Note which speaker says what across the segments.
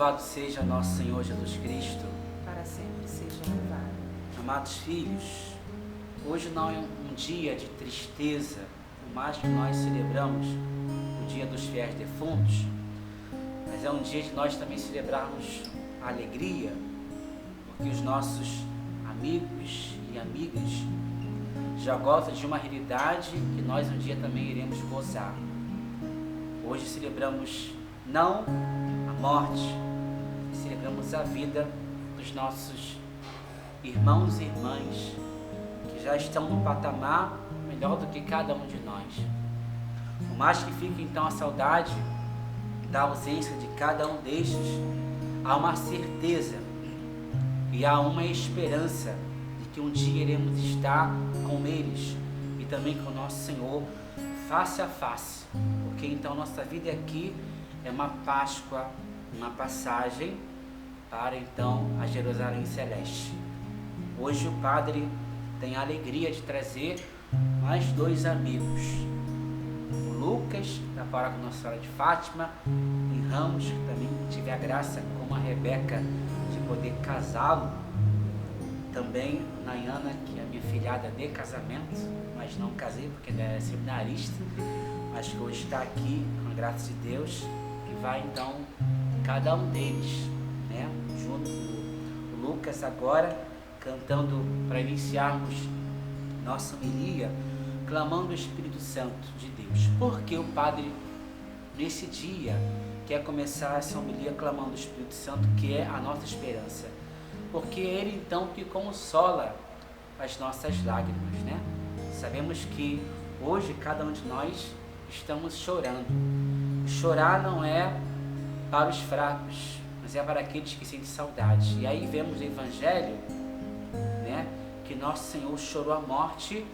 Speaker 1: Louvado seja nosso Senhor Jesus Cristo.
Speaker 2: Para sempre seja louvado.
Speaker 1: Amados filhos, hoje não é um dia de tristeza, por mais que nós celebramos o dia dos fiéis defuntos, mas é um dia de nós também celebrarmos a alegria, porque os nossos amigos e amigas já gozam de uma realidade que nós um dia também iremos gozar. Hoje celebramos não a morte, celebramos a vida dos nossos irmãos e irmãs que já estão no patamar melhor do que cada um de nós. Por mais que fique então a saudade da ausência de cada um destes, há uma certeza e há uma esperança de que um dia iremos estar com eles e também com o nosso Senhor face a face, porque então nossa vida aqui é uma Páscoa, uma passagem para então a Jerusalém Celeste. Hoje o Padre tem a alegria de trazer mais dois amigos, o Lucas, da paróquia Nossa Senhora de Fátima, em Ramos, que também tive a graça, como a Rebeca, de poder casá-lo. Também Nayana, que é minha filhada de casamento, mas não casei porque ela é seminarista, mas que hoje está aqui, com a graça de Deus, e vai então cada um deles, né, junto com o Lucas agora, cantando para iniciarmos nossa homilia, clamando o Espírito Santo de Deus. Porque o Padre, nesse dia, quer começar essa homilia clamando o Espírito Santo, que é a nossa esperança. Porque é Ele então que consola as nossas lágrimas, né? Sabemos que hoje cada um de nós estamos chorando. Chorar não é para os fracos, mas é para aqueles que sentem saudade. E aí vemos no Evangelho, né, que nosso Senhor chorou a morte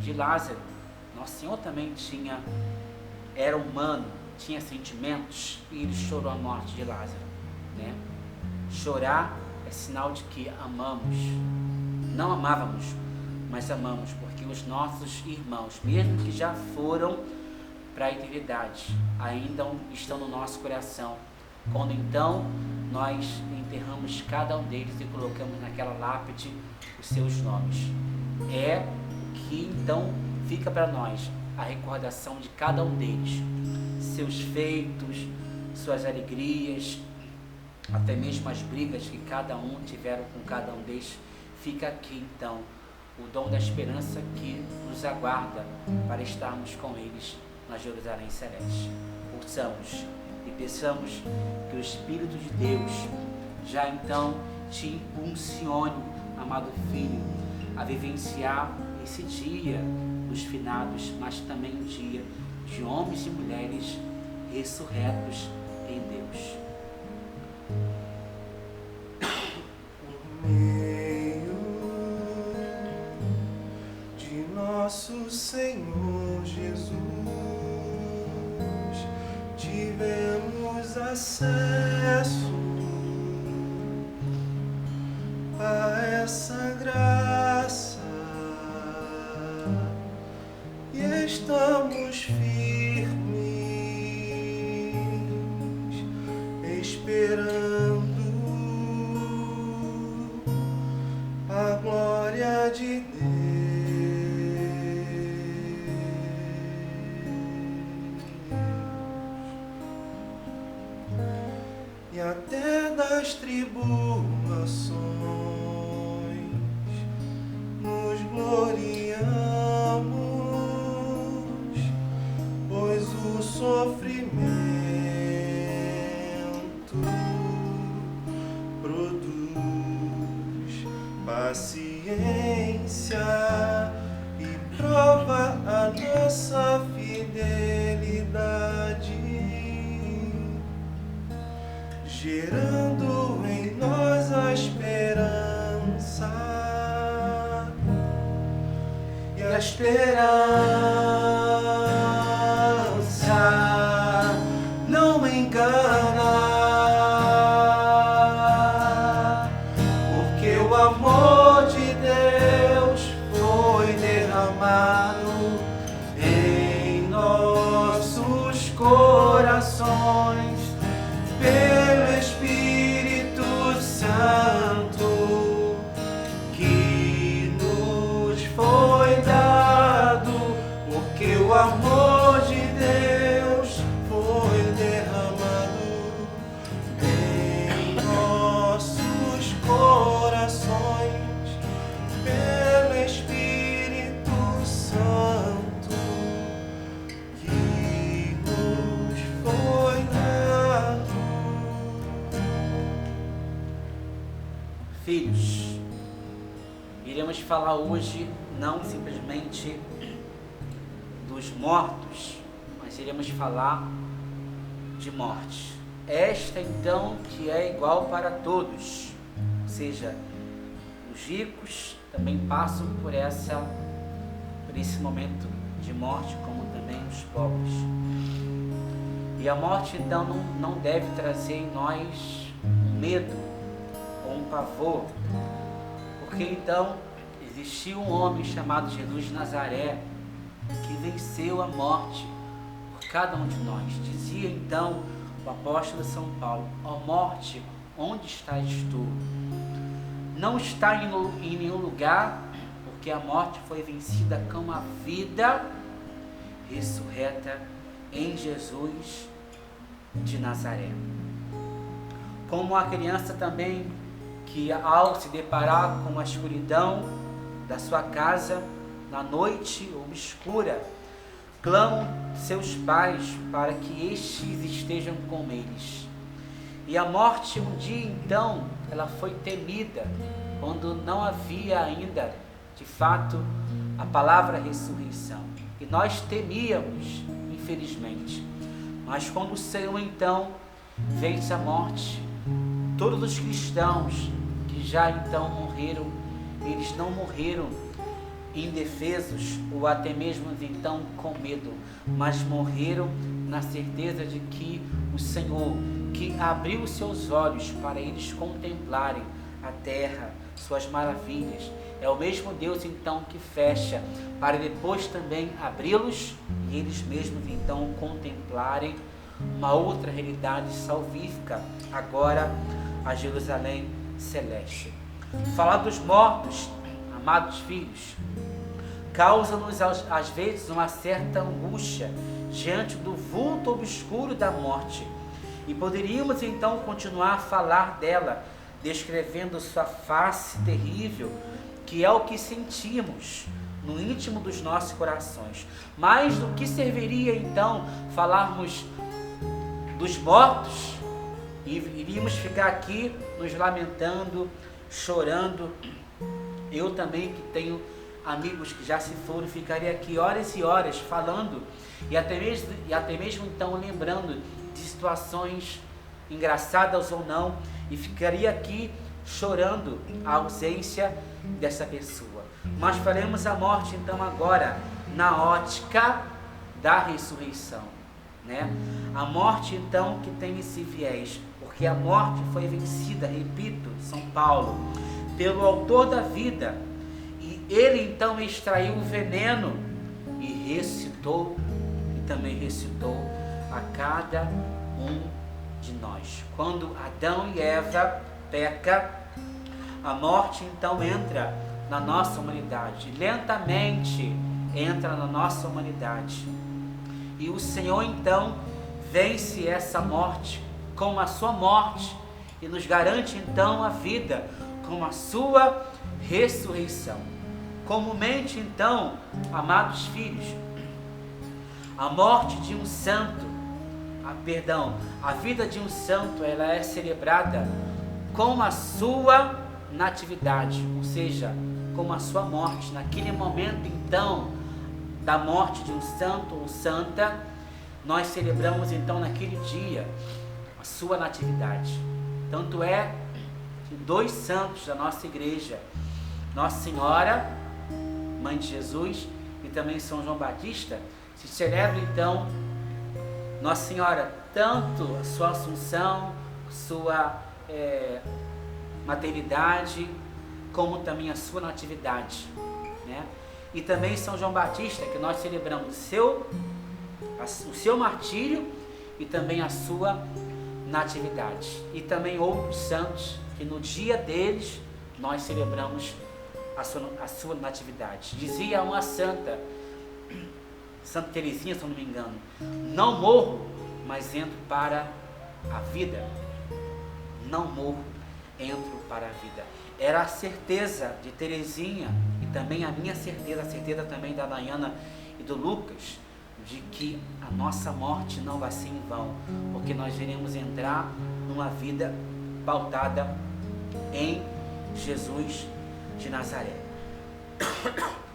Speaker 1: de Lázaro. Nosso Senhor também era humano, tinha sentimentos, e Ele chorou a morte de Lázaro, né? Chorar é sinal de que amamos. Não amávamos, mas amamos, porque os nossos irmãos, mesmo que já foram para a eternidade, ainda estão no nosso coração. Quando então nós enterramos cada um deles e colocamos naquela lápide os seus nomes, é o que então fica para nós a recordação de cada um deles, seus feitos, suas alegrias, até mesmo as brigas que cada um tiveram com cada um deles. Fica aqui então o dom da esperança que nos aguarda para estarmos com eles na Jerusalém Celeste. Ouçamos e peçamos que o Espírito de Deus já então te impulsione, amado filho, a vivenciar esse dia dos finados, mas também o dia de homens e mulheres ressurretos em Deus.
Speaker 3: Por meio de nosso Senhor Jesus, tivemos acesso a essa graça e estamos firmes, esperando a glória de Deus. E até das tribulações nos gloriamos, pois o sofrimento produz paciência e prova a nossa fidelidade, gerando em nós a esperança. E a esperança não engana, porque o amor de Deus foi derramado em nossos corações pelo Espírito
Speaker 1: Filhos, iremos falar hoje não simplesmente dos mortos, mas iremos falar de morte. Esta então que é igual para todos, ou seja, os ricos também passam por esse momento de morte, como também os pobres. E a morte então não deve trazer em nós um medo ou um pavor, porque então existiu um homem chamado Jesus de Nazaré que venceu a morte por cada um de nós. Dizia então o apóstolo São Paulo: ó morte, onde estás tu? Não está em nenhum lugar, porque a morte foi vencida com a vida ressurreta em Jesus de Nazaré. Como a criança também que, ao se deparar com a escuridão da sua casa na noite obscura, clamam seus pais para que estes estejam com eles. E a morte um dia então, ela foi temida, quando não havia ainda, de fato, a palavra ressurreição. E nós temíamos, infelizmente. Mas quando o Senhor então vence a morte, todos os cristãos que já então morreram, eles não morreram indefesos ou até mesmo então com medo, mas morreram na certeza de que o Senhor, que abriu os seus olhos para eles contemplarem a terra, suas maravilhas, é o mesmo Deus então que fecha para depois também abri-los e eles mesmos então contemplarem uma outra realidade salvífica, agora a Jerusalém celeste. Falar dos mortos, amados filhos, causa-nos às vezes uma certa angústia diante do vulto obscuro da morte, e poderíamos então continuar a falar dela, descrevendo sua face terrível, que é o que sentimos no íntimo dos nossos corações. Mas do que serviria então falarmos dos mortos e iríamos ficar aqui nos lamentando, chorando? Eu também, que tenho amigos que já se foram, ficaria aqui horas e horas falando e até mesmo então lembrando de situações engraçadas ou não, e ficaria aqui chorando a ausência dessa pessoa. Mas faremos a morte então agora na ótica da ressurreição, né? A morte então que tem esse viés, porque a morte foi vencida, repito, São Paulo, pelo autor da vida, e ele então extraiu o veneno e ressuscitou, e também ressuscitou a cada um de nós. Quando Adão e Eva peca, a morte então entra na nossa humanidade, lentamente entra na nossa humanidade, e o Senhor então vence essa morte com a sua morte e nos garante então a vida com a sua ressurreição. Comumente então, amados filhos, a morte de um santo, a vida de um santo, ela é celebrada com a sua natividade, ou seja, com a sua morte. Naquele momento então da morte de um santo ou santa, nós celebramos então naquele dia a sua natividade. Tanto é que 2 santos da nossa igreja, Nossa Senhora, Mãe de Jesus, e também São João Batista, se celebra então Nossa Senhora, tanto a sua assunção, sua maternidade, como também a sua natividade, né? E também São João Batista, que nós celebramos o seu martírio e também a sua natividade. E também outros santos que no dia deles nós celebramos a sua natividade. Dizia uma santa, Santa Teresinha, se eu não me engano: não morro, mas entro para a vida. Não morro, entro para a vida. Era a certeza de Teresinha e também a minha certeza, a certeza também da Dayana e do Lucas, de que a nossa morte não vai ser em vão, porque nós iremos entrar numa vida pautada em Jesus de Nazaré.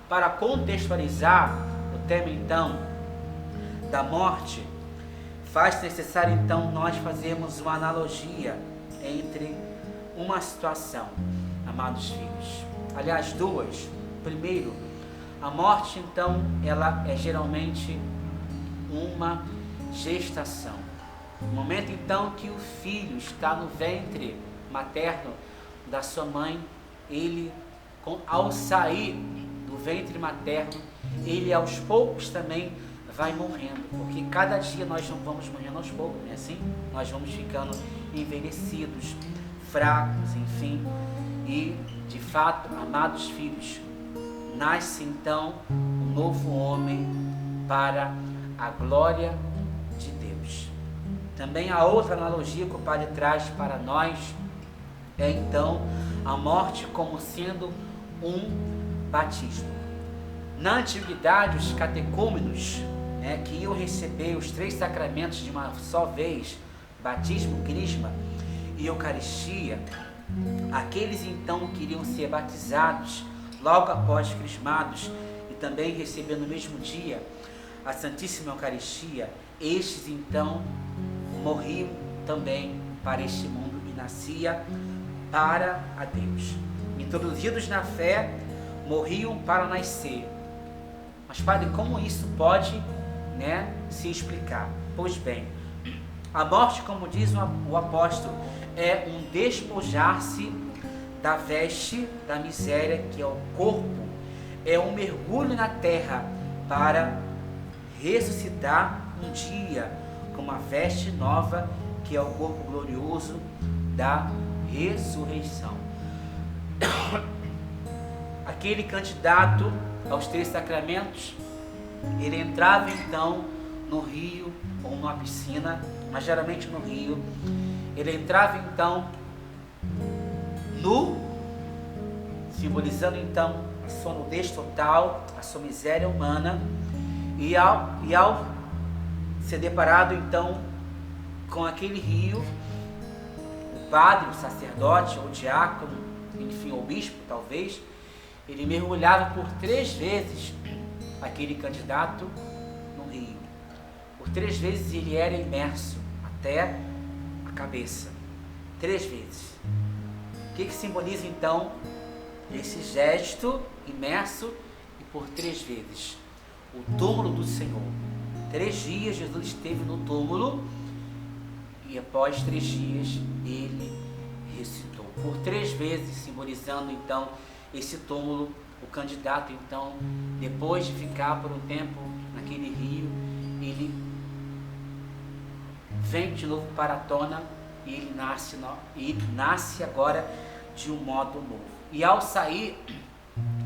Speaker 1: Para contextualizar o tema então da morte, faz necessário então nós fazermos uma analogia entre uma situação, amados filhos. Aliás, duas. Primeiro, a morte então, ela é geralmente uma gestação. O momento então que o filho está no ventre materno da sua mãe, ele, ao sair do ventre materno, ele aos poucos também vai morrendo, porque cada dia nós não vamos morrendo aos poucos, não é assim? Nós vamos ficando envelhecidos, fracos, enfim, e de fato, amados filhos, nasce então um novo homem para a glória de Deus. Também a outra analogia que o Padre traz para nós é então a morte como sendo um batismo. Na antiguidade, os catecúmenos, que iam receber os 3 sacramentos de uma só vez, batismo, crisma e eucaristia, aqueles então que iriam ser batizados logo após crismados e também receber no mesmo dia a Santíssima Eucaristia, estes então morriam também para este mundo e nascia para a Deus. Introduzidos na fé, morriam para nascer. Mas, Padre, como isso pode, se explicar? Pois bem, a morte, como diz o apóstolo, é um despojar-se da veste da miséria, que é o corpo, é um mergulho na terra para ressuscitar um dia com uma veste nova, que é o corpo glorioso da ressurreição. Aquele candidato aos 3 sacramentos, ele entrava então no rio ou numa piscina, mas geralmente no rio. Ele entrava então nu, simbolizando então a sua nudez total, a sua miséria humana, e ao ser deparado então com aquele rio, o padre, o sacerdote, o diácono, enfim, o bispo talvez, ele mergulhava por 3 vezes aquele candidato no rio. Por 3 vezes ele era imerso até a cabeça. 3 vezes. O que simboliza então esse gesto imerso e por 3 vezes? O túmulo do Senhor. 3 dias Jesus esteve no túmulo e após 3 dias ele ressuscitou. Por 3 vezes, simbolizando então esse túmulo, o candidato então, depois de ficar por um tempo naquele rio, ele vem de novo para a tona e ele nasce agora de um modo novo. E ao sair,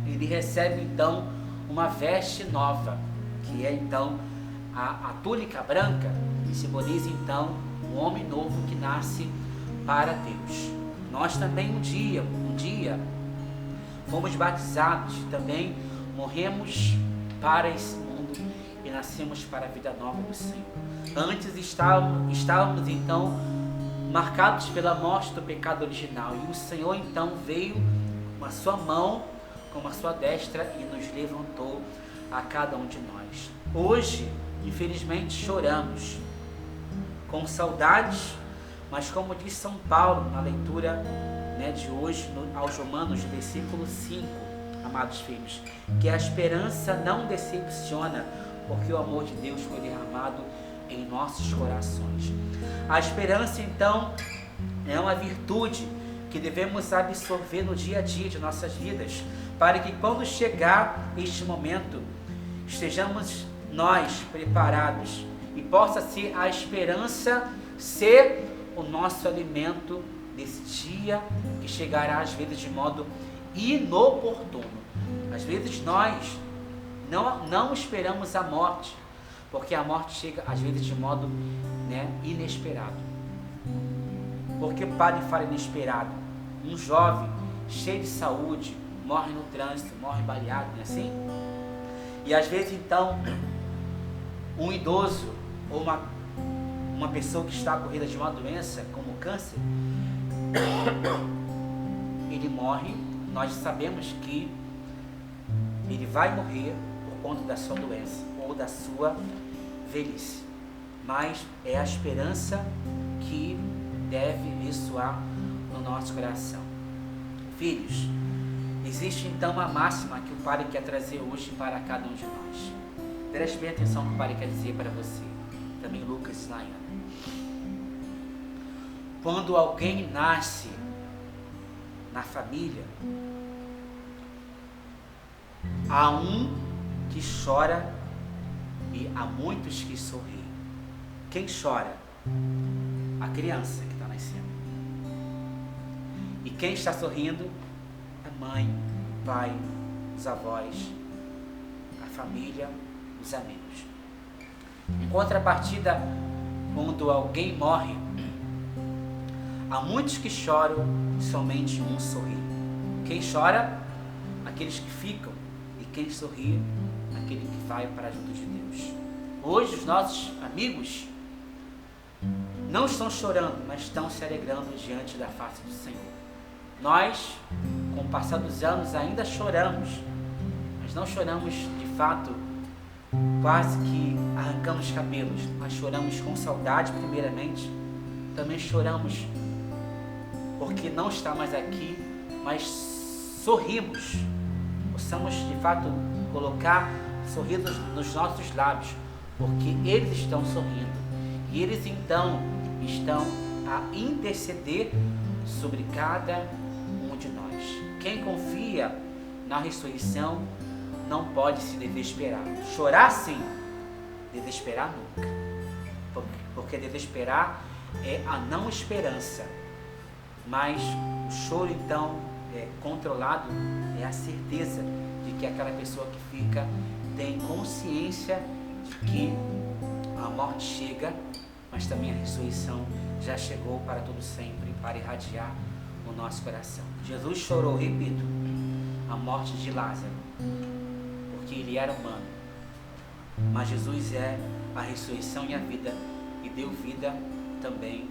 Speaker 1: ele recebe então uma veste nova, que é então a túnica branca, que simboliza então o homem novo que nasce para Deus. Nós também um dia fomos batizados, também morremos para esse mundo e nascemos para a vida nova do Senhor. Antes estávamos então marcados pela morte do pecado original, e o Senhor então veio com a sua mão, com a sua destra, e nos levantou a cada um de nós. Hoje, infelizmente, choramos com saudades, mas como diz São Paulo na leitura de hoje aos Romanos, versículo 5, amados filhos, que a esperança não decepciona, porque o amor de Deus foi derramado em nossos corações. A esperança então é uma virtude que devemos absorver no dia a dia de nossas vidas, para que quando chegar este momento estejamos nós preparados e possa ser a esperança ser o nosso alimento desse dia que chegará às vezes de modo inoportuno. Às vezes nós não esperamos a morte, porque a morte chega às vezes de modo inesperado. Por que o padre fala inesperado? Um jovem cheio de saúde morre no trânsito, morre baleado, não é assim? E às vezes então um idoso ou uma pessoa que está corrida de uma doença como câncer, ele morre morre, nós sabemos que ele vai morrer por conta da sua doença ou da sua velhice. Mas é a esperança que deve ressoar no nosso coração. Filhos, existe então uma máxima que o Pai quer trazer hoje para cada um de nós. Preste bem atenção no que o Pai quer dizer para você. Também Lucas e Laiana. Quando alguém nasce na família, há um que chora e há muitos que sorriem. Quem chora? A criança que está nascendo. E quem está sorrindo? A mãe, o pai, os avós, a família, os amigos. Em contrapartida, quando alguém morre, há muitos que choram e somente um sorri. Quem chora? Aqueles que ficam. E quem sorri? Aquele que vai para junto de Deus. Hoje os nossos amigos não estão chorando, mas estão se alegrando diante da face do Senhor. Nós, com o passar dos anos, ainda choramos, mas não choramos de fato, quase que arrancamos cabelos. Nós choramos com saudade, primeiramente. Também choramos porque não está mais aqui, mas sorrimos. Possamos de fato colocar sorrisos nos nossos lábios, porque eles estão sorrindo e eles então estão a interceder sobre cada um de nós. Quem confia na ressurreição não pode se desesperar. Chorar sim, desesperar nunca, porque desesperar é a não esperança, mas o choro então controlado é a certeza de que aquela pessoa que fica tem consciência de que a morte chega, mas também a ressurreição já chegou para todo sempre, para irradiar o nosso coração. Jesus chorou, repito, a morte de Lázaro, porque ele era humano, mas Jesus é a ressurreição e a vida, e deu vida também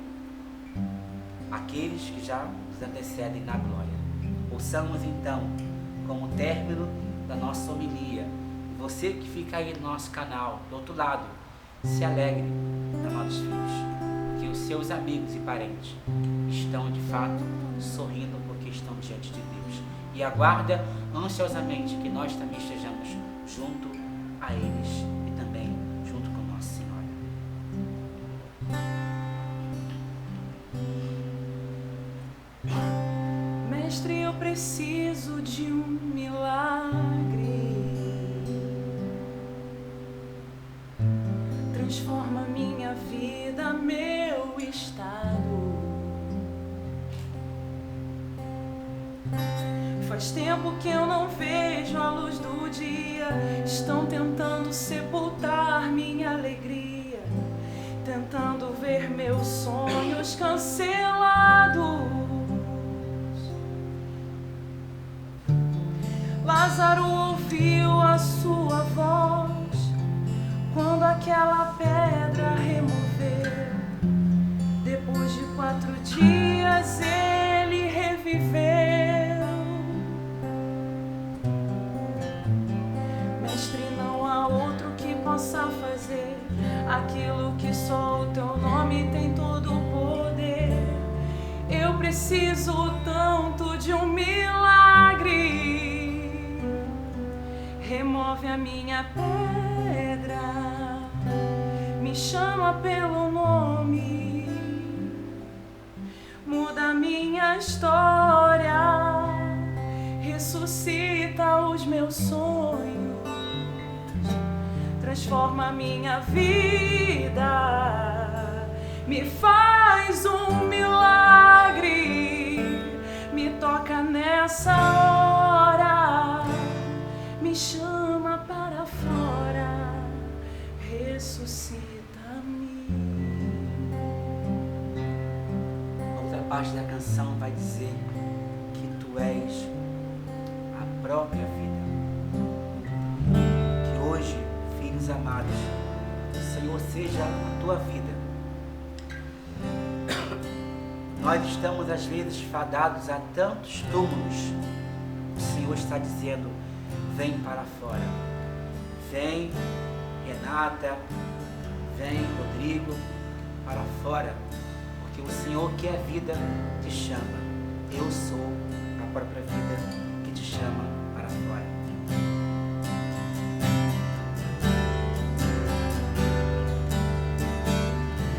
Speaker 1: àqueles que já nos antecedem na glória. Ouçamos então, como término da nossa homilia, você que fica aí no nosso canal, do outro lado, se alegre, amados filhos, que os seus amigos e parentes estão de fato sorrindo porque estão diante de Deus. E aguarda ansiosamente que nós também estejamos junto a eles e também junto com Nossa Senhora.
Speaker 2: Mestre, eu preciso de um milagre. Transforma minha vida, meu estado. Faz tempo que eu não vejo a luz do dia. Estão tentando sepultar minha alegria, tentando ver meus sonhos cancelados. Lázaro ouviu a sua voz quando aquela pedra removeu. Depois de 4 dias ele reviveu. Mestre, não há outro que possa fazer aquilo que só o teu nome tem todo o poder. Eu preciso tanto de um milagre. Remove a minha pedra, me chama pelo nome, muda a minha história, ressuscita os meus sonhos, transforma a minha vida, me faz um milagre, me toca nessa hora, me chama para fora, ressuscita-me.
Speaker 1: A outra parte da canção vai dizer que tu és a própria vida. Que hoje, filhos amados, o Senhor seja a tua vida. Nós estamos às vezes fadados a tantos túmulos. O Senhor está dizendo: vem para fora. Vem, Renata, vem, Rodrigo, para fora, porque o Senhor que é vida te chama. Eu sou a própria vida que te chama para fora.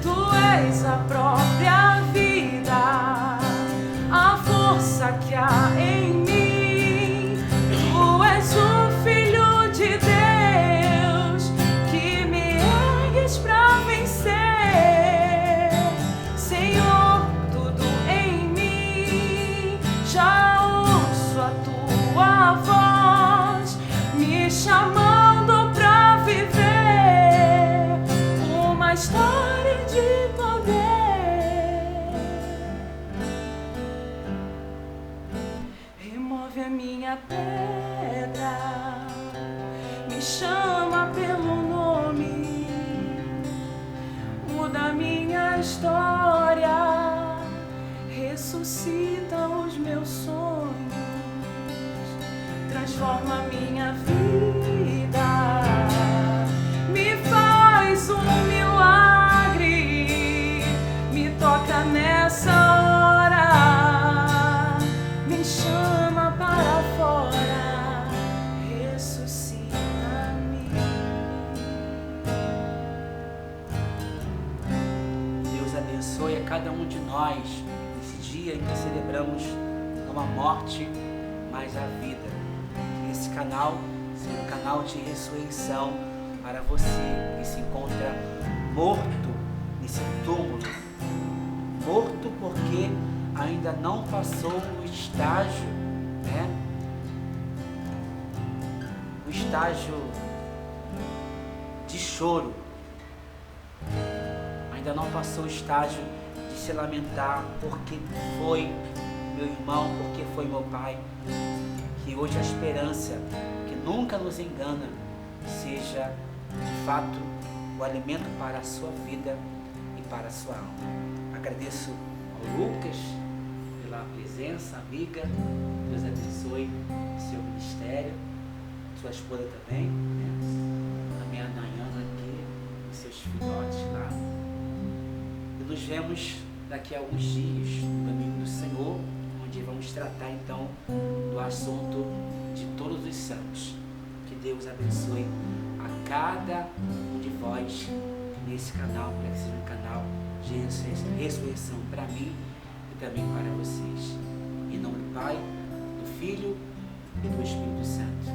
Speaker 2: Tu és a própria vida, a força que há em mim. Tu és o Filho de Deus que me ergues pra vencer. Senhor, tudo em mim, já ouço a tua voz me chamando pra viver uma história de poder. Remove a minha pedra, me chama pelo nome, muda minha história, ressuscita os meus sonhos, transforma minha vida, me faz um milagre, me toca nessa hora, me chama para fora, ressuscita-me.
Speaker 1: Deus abençoe a cada um de nós nesse dia em que celebramos não a morte, mas a vida. Que esse canal seja um canal de ressurreição para você que se encontra morto nesse túmulo. Morto porque ainda não passou o estágio, né? O estágio de choro. Ainda não passou o estágio de se lamentar porque foi meu irmão, porque foi meu pai. Que hoje a esperança, que nunca nos engana, seja de fato o alimento para a sua vida e para a sua alma. Agradeço ao Lucas pela presença, amiga. Deus abençoe o seu ministério, sua esposa também, né? A minha Nayana aqui, e seus filhotes lá. E nos vemos daqui a alguns dias, no Domingo do Senhor, onde vamos tratar então do assunto de todos os santos. Que Deus abençoe a cada um de vós nesse canal, para que seja um canal de ressurreição para mim e também para vocês. Em nome do Pai, do Filho e do Espírito Santo.